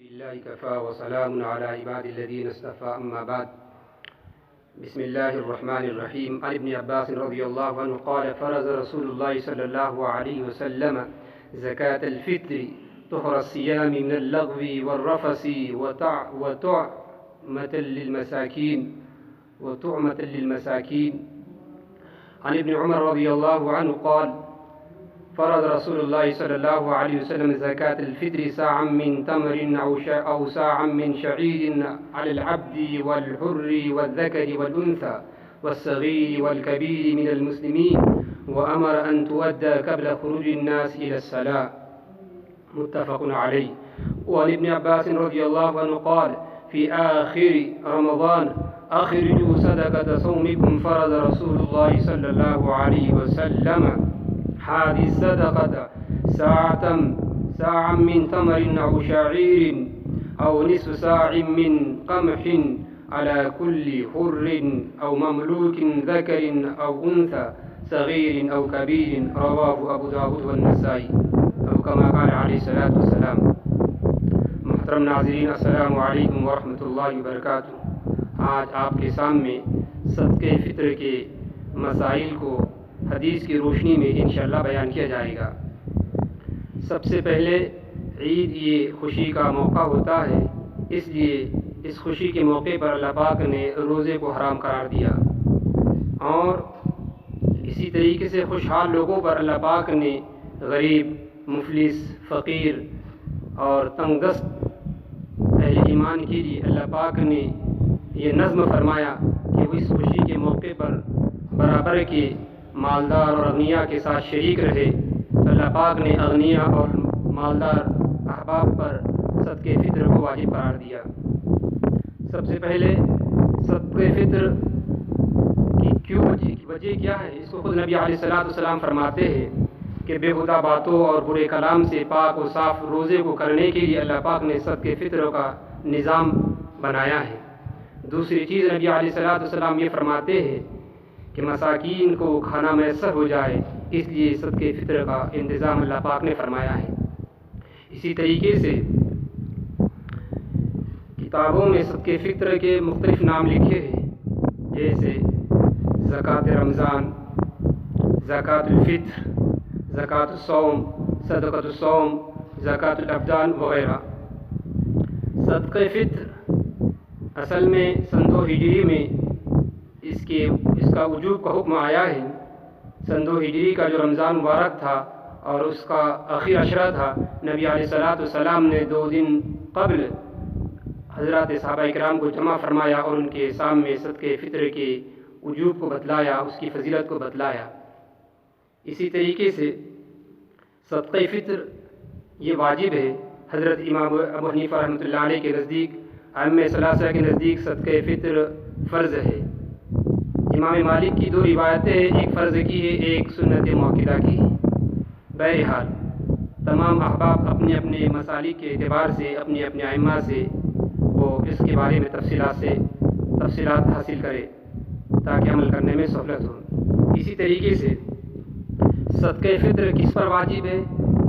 لله كفى وسلام على عباد الذين اصطفى أما بعد. بسم الله الرحمن الرحيم. عن ابن عباس رضي الله عنه قال فرض رسول الله صلى الله عليه وسلم زكاة الفطر طهر الصيام من اللغو والرفث وطعمة للمساكين. عن ابن عمر رضي الله عنه قال فرض رسول الله صلى الله عليه وسلم زكاة الفطر ساعا من تمر أو ساعا من شعير على العبد والحر والذكر والأنثى والصغير والكبير من المسلمين، وأمر أن تؤدى قبل خروج الناس إلى الصلاة. متفق عليه. وعن ابن عباس رضي الله عنه قال في آخر رمضان أخرجوا صدقة صومكم فرض رسول الله صلى الله عليه وسلم هذه الصدقة ساعا من تمر أو شعير أو نصف ساع من قمح على كل حر أو مملوك ذكر أو أنثى صغير أو كبير. رواه أبو داود والنسائی أو كما قال عليه الصلاة والسلام. محترم ناظرین، السلام علیکم ورحمۃ اللہ وبرکاتہ. آج آپ کے سامنے صدقہ فطر کے مسائل کو حدیث کی روشنی میں انشاءاللہ بیان کیا جائے گا. سب سے پہلے عید یہ خوشی کا موقع ہوتا ہے، اس لیے اس خوشی کے موقع پر اللہ پاک نے روزے کو حرام قرار دیا، اور اسی طریقے سے خوشحال لوگوں پر اللہ پاک نے غریب، مفلس، فقیر اور تنگ دست اہل ایمان کے لیے اللہ پاک نے یہ نظم فرمایا کہ وہ اس خوشی کے موقع پر برابر کے مالدار اور اغنیاء کے ساتھ شریک رہے. تو اللہ پاک نے اغنیاء اور مالدار احباب پر صدقہ فطر کو واجب قرار دیا. سب سے پہلے صدقہ فطر کی وجہ کیا ہے، اس کو خود نبی علیہ الصلوۃ والسلام فرماتے ہیں کہ بےہودہ باتوں اور برے کلام سے پاک و صاف روزے کو کرنے کے لیے اللہ پاک نے صدقہ فطر کا نظام بنایا ہے. دوسری چیز نبی علیہ الصلوۃ والسلام یہ فرماتے ہیں کہ مساکین کو کھانا میسر ہو جائے، اس لیے صدقہ فطر کا انتظام اللہ پاک نے فرمایا ہے. اسی طریقے سے کتابوں میں صدقہ فطر کے مختلف نام لکھے ہیں، جیسے زکوٰۃ رمضان، زکوٰۃ الفطر، زکوٰۃ الصوم، صدقۃ الصوم، زکوٰۃ الابدان وغیرہ. صدقہ فطر اصل میں سن 2 ہجری میں اس کا وجوب کا حکم آیا ہے. سن 2 ہجری کا جو رمضان مبارک تھا اور اس کا آخری عشرہ تھا، نبی علیہ الصلوۃ والسلام نے 2 دن قبل حضرات صحابہ کرام کو جمع فرمایا اور ان کے سامنے صدقہ فطر کے وجوب کو بتلایا، اس کی فضیلت کو بتلایا. اسی طریقے سے صدقہ فطر یہ واجب ہے. حضرت امام ابو حنیفہ رحمۃ اللہ علیہ کے نزدیک، ائمہ ثلاثہ کے نزدیک صدقہ فطر فرض ہے. امام مالک کی 2 روایتیں ہیں، ایک فرض کی ہے، ایک سنت موقدہ کی ہے. بہرحال تمام احباب اپنے اپنے مسالک کے اعتبار سے اپنے اپنے ائمہ سے وہ اس کے بارے میں تفصیلات حاصل کرے تاکہ عمل کرنے میں سہولت ہو. اسی طریقے سے صدقہ فطر کس پر واجب ہے؟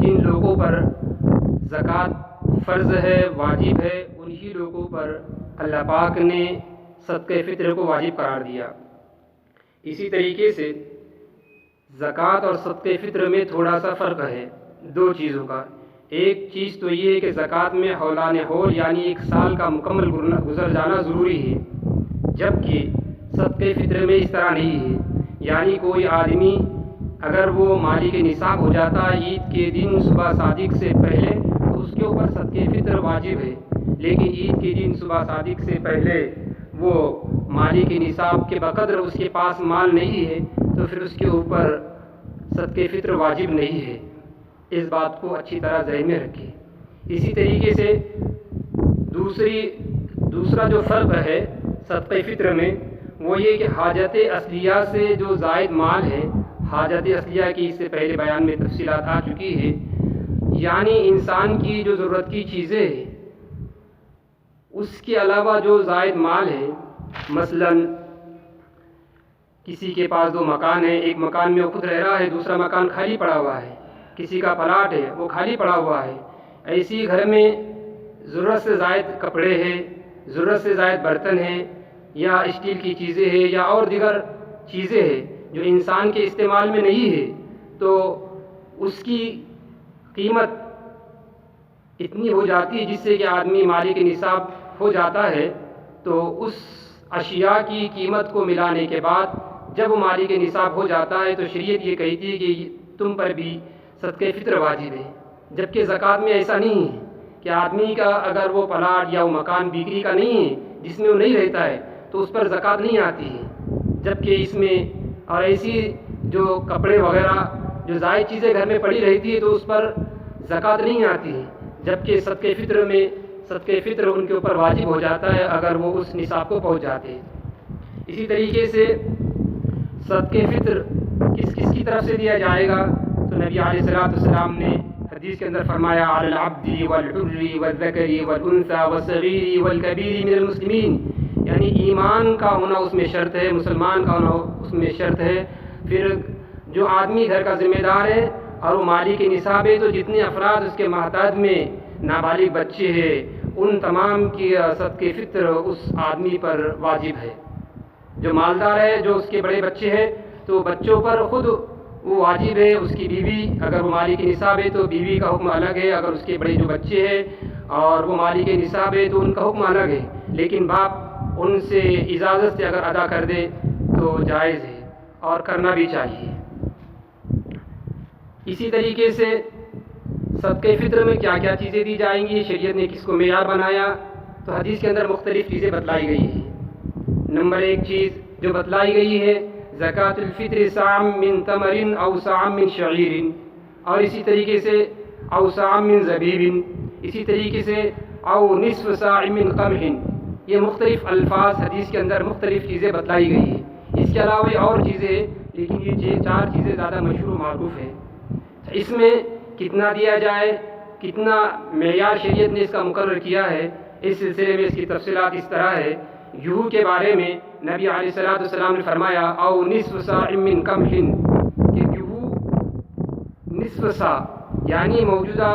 جن لوگوں پر زکوٰۃ فرض ہے، واجب ہے، انہی لوگوں پر اللہ پاک نے صدقہ فطر کو واجب قرار دیا. اسی طریقے سے زکوٰۃ اور صدقہ فطر میں تھوڑا سا فرق ہے 2 چیزوں کا. ایک چیز تو یہ ہے کہ زکوٰۃ میں حولان حول یعنی 1 سال کا مکمل گزر جانا ضروری ہے، جبکہ صدقہ فطر میں اس طرح نہیں ہے. یعنی کوئی آدمی اگر وہ مالک نصاب ہو جاتا عید کے دن صبح صادق سے پہلے تو اس کے اوپر صدقہ فطر واجب ہے، لیکن عید کے دن صبح صادق سے پہلے وہ مالک نصاب کے بقدر اس کے پاس مال نہیں ہے تو پھر اس کے اوپر صدقہ فطر واجب نہیں ہے. اس بات کو اچھی طرح ذہن میں رکھیں. اسی طریقے سے دوسرا جو فرق ہے صدقہ فطر میں وہ یہ کہ حاجت اصلیہ سے جو زائد مال ہے، حاجت اصلیہ کی اس سے پہلے بیان میں تفصیلات آ چکی ہے، یعنی انسان کی جو ضرورت کی چیزیں ہیں اس کے علاوہ جو زائد مال ہے، مثلا کسی کے پاس 2 مکان ہیں، ایک مکان میں وہ خود رہ رہا ہے، دوسرا مکان خالی پڑا ہوا ہے، کسی کا پلاٹ ہے وہ خالی پڑا ہوا ہے، ایسی گھر میں ضرورت سے زائد کپڑے ہیں، ضرورت سے زائد برتن ہیں، یا اسٹیل کی چیزیں ہیں، یا اور دیگر چیزیں ہیں جو انسان کے استعمال میں نہیں ہے، تو اس کی قیمت اتنی ہو جاتی ہے جس سے کہ آدمی مالک نصاب ہو جاتا ہے، تو اس اشیاء کی قیمت کو ملانے کے بعد جب وہ مالک نصاب ہو جاتا ہے تو شریعت یہ کہتی ہے کہ تم پر بھی صدقہ فطر واجب ہے، جبکہ زکوٰۃ میں ایسا نہیں ہے کہ آدمی کا اگر وہ پلاٹ یا وہ مکان بیکری کا نہیں ہے جس میں وہ نہیں رہتا ہے تو اس پر زکوٰۃ نہیں آتی ہے، جبکہ اس میں اور ایسی جو کپڑے وغیرہ جو زائد چیزیں گھر میں پڑی رہتی ہے تو اس پر زکوٰۃ نہیں آتی ہے، جبکہ صدقہ فطر میں صدقہ فطر ان کے اوپر واجب ہو جاتا ہے اگر وہ اس نصاب کو پہنچ جاتے ہیں۔ اسی طریقے سے صدقہ فطر کس کس کی طرف سے دیا جائے گا، تو نبی علیہ الصلوۃ والسلام نے حدیث کے اندر فرمایا علی العبد والحر والذکر والانثى والصغیر والکبیر من المسلمین، یعنی ایمان کا ہونا اس میں شرط ہے، مسلمان کا ہونا اس میں شرط ہے، پھر جو آدمی گھر کا ذمہ دار ہے اور وہ مالک نصاب ہے تو جتنے افراد اس کے محتاج میں نابالغ بچے ہیں ان تمام کی صدقہ فطر اس آدمی پر واجب ہے۔ جو مالدار ہے جو اس کے بڑے بچے ہیں تو بچوں پر خود وہ واجب ہے، اس کی بیوی اگر وہ مالک نصاب ہے تو بیوی کا حکم الگ ہے، اگر اس کے بڑے جو بچے ہیں اور وہ مالک نصاب ہے تو ان کا حکم الگ ہے، لیکن باپ ان سے اجازت سے اگر ادا کر دے تو جائز ہے اور کرنا بھی چاہیے۔ اسی طریقے سے صدقہ فطر میں کیا کیا چیزیں دی جائیں گی، شریعت نے کس کو معیار بنایا، تو حدیث کے اندر مختلف چیزیں بتلائی گئی ہیں۔ نمبر ایک چیز جو بتلائی گئی ہے زکوٰۃ الفطر صاع من تمر او صاع من شعیر، اور اسی طریقے سے او صاع من زبیب، اسی طریقے سے او نصف صاع من قمح، یہ مختلف الفاظ حدیث کے اندر مختلف چیزیں بتلائی گئی ہیں۔ اس کے علاوہ اور چیزیں ہیں لیکن یہ چار چیزیں زیادہ مشہور و معروف ہیں۔ اس میں کتنا دیا جائے، کتنا معیار شریعت نے اس کا مقرر کیا ہے، اس سلسلے میں اس کی تفصیلات اس طرح ہے۔ یہو کے بارے میں نبی علیہ الصلوۃ والسلام نے فرمایا او نصف صاع من قمح، کہ یہو نصف صاع یعنی موجودہ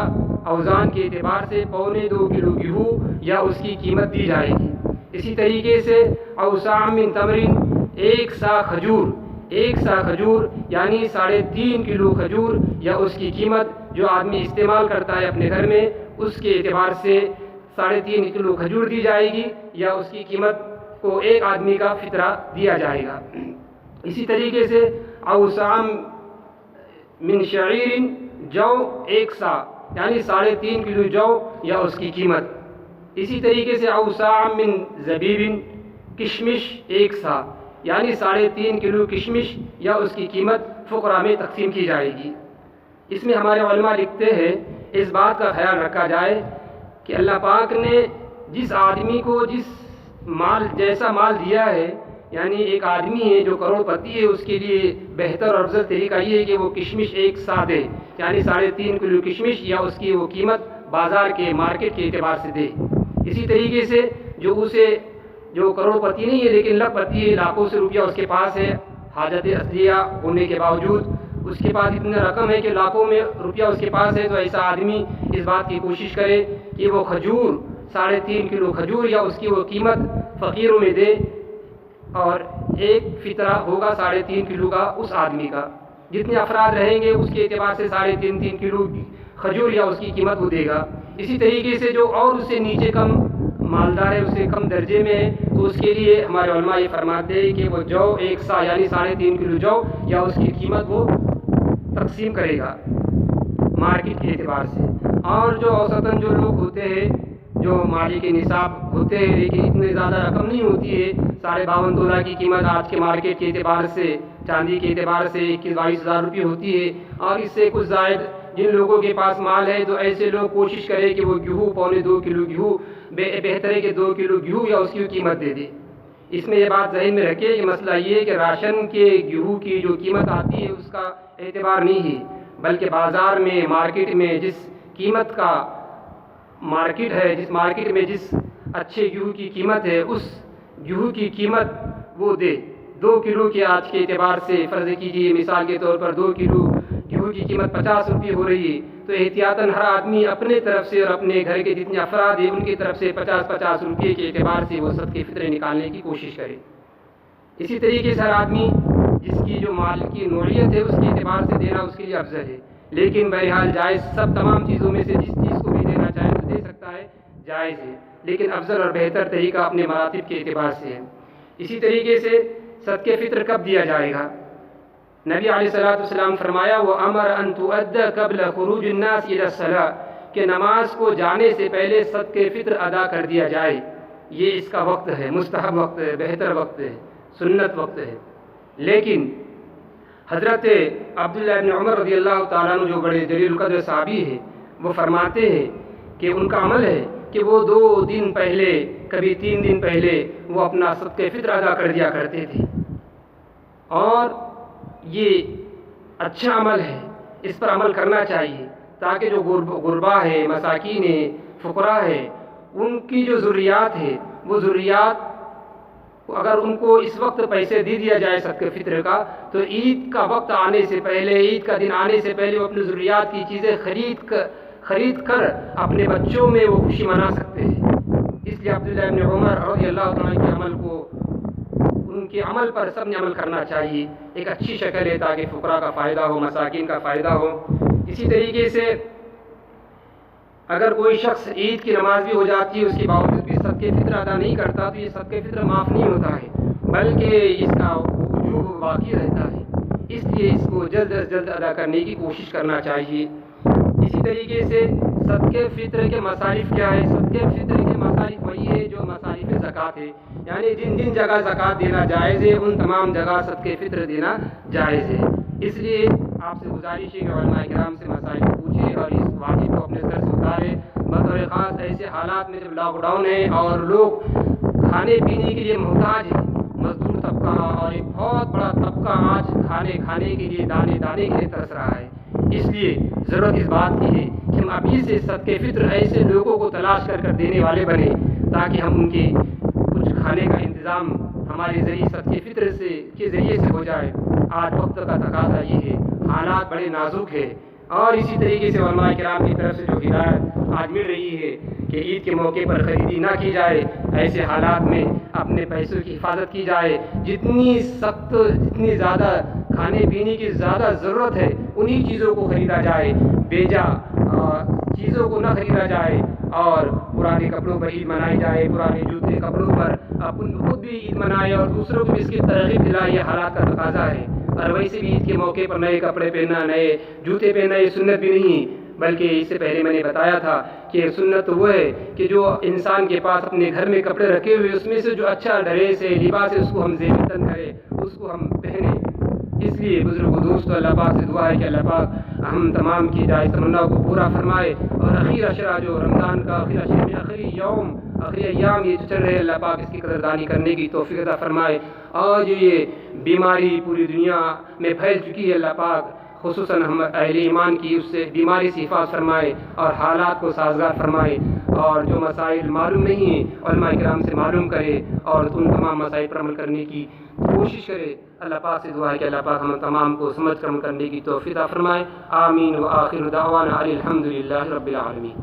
اوزان کے اعتبار سے 2.25 کلو گیہوں یا اس کی قیمت دی جائے گی۔ اسی طریقے سے او صاع من تمر، ایک صاع کھجور، ایک صاع کھجور یعنی 3.5 کلو کھجور یا اس کی قیمت جو آدمی استعمال کرتا ہے اپنے گھر میں اس کے اعتبار سے 3.5 کلو کھجور دی جائے گی یا اس کی قیمت کو ایک آدمی کا فطرہ دیا جائے گا۔ اسی طریقے سے او صاع من شعیر، جو ایک صاع یعنی 3.5 کلو جو یا اس کی قیمت۔ اسی طریقے سے او صاع من زبیب، کشمش ایک صاع یعنی 3.5 کلو کشمش یا اس کی قیمت فقراء میں تقسیم کی جائے گی۔ اس میں ہمارے علماء لکھتے ہیں اس بات کا خیال رکھا جائے کہ اللہ پاک نے جس آدمی کو جس مال جیسا مال دیا ہے، یعنی ایک آدمی ہے جو کروڑ پتی ہے اس کے لیے بہتر اور افضل طریقہ یہ ہے کہ وہ کشمش ایک صاع دے، یعنی 3.5 کلو کشمش یا اس کی وہ قیمت بازار کے مارکیٹ کے اعتبار سے دے۔ اسی طریقے سے جو کروڑ پتی نہیں ہے لیکن لاکھ پتی ہے، لاکھوں سے روپیہ اس کے پاس ہے، حاجت اصلیہ ہونے کے باوجود اس کے پاس اتنا رقم ہے کہ لاکھوں میں روپیہ اس کے پاس ہے، تو ایسا آدمی اس بات کی کوشش کرے کہ وہ کھجور 3.5 کلو کھجور یا اس کی وہ قیمت فقیروں میں دے، اور ایک فطرہ ہوگا 3.5 کلو کا اس آدمی کا، جتنے افراد رہیں گے اس کے اعتبار سے 3.5 کلو کھجور یا اس کی قیمت وہ دے گا۔ اسی طریقے سے جو اور اس سے نیچے کم مالدار ہے، اس سے کم درجے میں ہے، تو اس کے لیے ہمارے علماء یہ فرماتے ہیں کہ وہ جو ایک صاع یعنی 3.5 کلو جو یا اس کی قیمت وہ تقسیم کرے گا مارکیٹ کے اعتبار سے۔ اور جو اوسطاً جو لوگ ہوتے ہیں جو مالک نصاب ہوتے ہیں لیکن اتنے زیادہ رقم نہیں ہوتی ہے، 52.5 تولہ کی قیمت آج کے مارکیٹ کے اعتبار سے چاندی کے اعتبار سے 21-22 ہزار روپے ہوتی ہے، اور اس سے کچھ زائد جن لوگوں کے پاس مال ہے تو ایسے لوگ کوشش کرے کہ وہ گیہوں 2.25 کلو گیہوں بہتر ہے کہ 2 کلو گیہوں یا اس کی قیمت دے دے۔ اس میں یہ بات ذہن میں رکھے کہ مسئلہ یہ ہے کہ راشن کے گیہوں کی جو قیمت آتی ہے اس کا اعتبار نہیں ہے، بلکہ بازار میں مارکیٹ میں جس قیمت کا مارکیٹ ہے، جس مارکیٹ میں جس اچھے گیہوں کی قیمت ہے اس گیہوں کی قیمت وہ دے۔ 2 کلو کے آج کے اعتبار سے فرض کیجیے مثال کے طور پر 2 کلو گیہوں کی قیمت 50 روپے ہو رہی ہے، تو احتیاطاً ہر آدمی اپنے طرف سے اور اپنے گھر کے جتنے افراد ہیں ان کی طرف سے 50-50 روپئے کے اعتبار سے وہ صدقے فطرے نکالنے کی کوشش کرے۔ اسی طریقے سے ہر آدمی جس کی جو مال کی نوعیت ہے اس کے اعتبار سے دینا اس کے لیے افضل ہے، لیکن بہرحال جائز سب تمام چیزوں میں سے جس چیز کو بھی دینا چاہے تو دے سکتا ہے، جائز ہے، لیکن افضل اور بہتر طریقہ اپنے مراتب کے اعتبار سے ہے۔ اسی طریقے سے صدقے فطر کب دیا جائے گا؟ نبی علیہ الصلوۃ والسلام فرمایا وَأَمَرَ أَن تُؤَدَّ قَبْلَ خُرُوجِ النَّاسِ إِلَى الصَّلَاةِ کہ نماز کو جانے سے پہلے صدقے فطر ادا کر دیا جائے، یہ اس کا وقت ہے، مستحب وقت ہے، بہتر وقت ہے، سنت وقت ہے۔ لیکن حضرت عبداللہ ابن عمر رضی اللہ تعالیٰ عنہ جو بڑے جلیل القدر صحابی ہیں، وہ فرماتے ہیں کہ ان کا عمل ہے کہ وہ 2 دن پہلے، کبھی 3 دن پہلے وہ اپنا صدقہ فطر ادا کر دیا کرتے تھے، اور یہ اچھا عمل ہے، اس پر عمل کرنا چاہیے تاکہ جو غربا ہے، مساکین ہے، فقراء ہے، ان کی جو ضروریات ہے وہ ضروریات اگر ان کو اس وقت پیسے دے دیا جائے صدقہ فطر کا، تو عید کا وقت آنے سے پہلے، عید کا دن آنے سے پہلے وہ اپنی ضروریات کی چیزیں خرید کر اپنے بچوں میں وہ خوشی منا سکتے ہیں۔ اس لیے عبداللہ ابن عمر رضی اللہ تعالیٰ کے عمل کو، ان کے عمل پر سب نے عمل کرنا چاہیے، ایک اچھی شکل ہے تاکہ فقراء کا فائدہ ہو، مساکین کا فائدہ ہو۔ اسی طریقے سے اگر کوئی شخص عید کی نماز بھی ہو جاتی ہے، اس کے باوجود بھی صدقہ فطر ادا نہیں کرتا تو یہ صدقہ فطر معاف نہیں ہوتا ہے، بلکہ اس کا وجوب باقی رہتا ہے، اس لیے اس کو جلد از جلد ادا کرنے کی کوشش کرنا چاہیے۔ اسی طریقے سے صدقہ فطر کے مصارف کیا ہے؟ صدقہ فطر کے مصارف وہی ہے جو مصارف زکوٰۃ ہے، یعنی جن جن جگہ زکوٰۃ دینا جائز ہے ان تمام جگہ صدقہ فطر دینا جائز ہے۔ اس لیے آپ سے گزارش ہے کہ علماء کرام سے مسائل کو پوچھیں اور اس واجب کو اپنے سر سے اتارے۔ بطور خاص ایسے حالات میں جب لاک ڈاؤن ہے اور لوگ کھانے پینے کے لیے محتاج ہیں، مزدور طبقہ اور ایک بہت بڑا طبقہ آج کھانے کے لیے دانے کے لیے ترس رہا ہے، اس لیے ضرورت اس بات کی ہے کہ ہم ابھی سے صدقہ فطر ایسے لوگوں کو تلاش کر دینے والے بنیں تاکہ ہم ان کے کچھ کھانے کا انتظام ہمارے ذریعے صدقہ فطر کے ذریعے سے ہو جائے۔ آج وقت کا تقاضا یہ ہے، حالات بڑے نازک ہے، اور اسی طریقے سے علماء کرام کی طرف سے جو ہدایت آج مل رہی ہے کہ عید کے موقع پر خریدی نہ کی جائے، ایسے حالات میں اپنے پیسوں کی حفاظت کی جائے، جتنی زیادہ کھانے پینے کی زیادہ ضرورت ہے انہی چیزوں کو خریدا جائے، بیجا چیزوں کو نہ خریدا جائے، اور پرانے کپڑوں پر عید منائی جائے، پرانے جوتے کپڑوں پر خود بھی عید منائے اور دوسروں کو بھی اس کی ترغیب دلائے، یہ حالات کا تقاضا ہے۔ اور ویسے بھی عید کے موقع پر نئے کپڑے پہننا، نئے جوتے پہننا یہ سنت بھی نہیں، بلکہ اس سے پہلے میں نے بتایا تھا کہ سنت وہ ہے کہ جو انسان کے پاس اپنے گھر میں کپڑے رکھے ہوئے اس میں سے جو اچھا ڈریس ہے، لباس ہے، اس کو ہم زیب تن کریں، اس کو ہم پہنیں۔ اس لیے بزرگ دوست اللہ پاک سے دعا ہے کہ اللہ پاک ہم تمام کی جائز تمنا کو پورا فرمائے، اور اخیر عشرہ جو رمضان کا آخری عشرے میں آخری ایام یہ چل رہے، اللہ پاک اس کی قدردانی کرنے کی توفیق عطا فرمائے۔ اور جو یہ بیماری پوری دنیا میں پھیل چکی ہے، اللہ پاک خصوصاً ہم اہل ایمان کی اس سے بیماری سے حفاظت فرمائے اور حالات کو سازگار فرمائے، اور جو مسائل معلوم نہیں ہیں علماء کرام سے معلوم کرے اور ان تمام مسائل پر عمل کرنے کی کوشش کرے۔ اللہ پاک سے دعا ہے کہ اللہ پاک ہم تمام کو سمجھ کر عمل کرنے کی توفیق عطا فرمائے۔ آمین۔ وآخر دعوانا الحمد للہ رب العالمین۔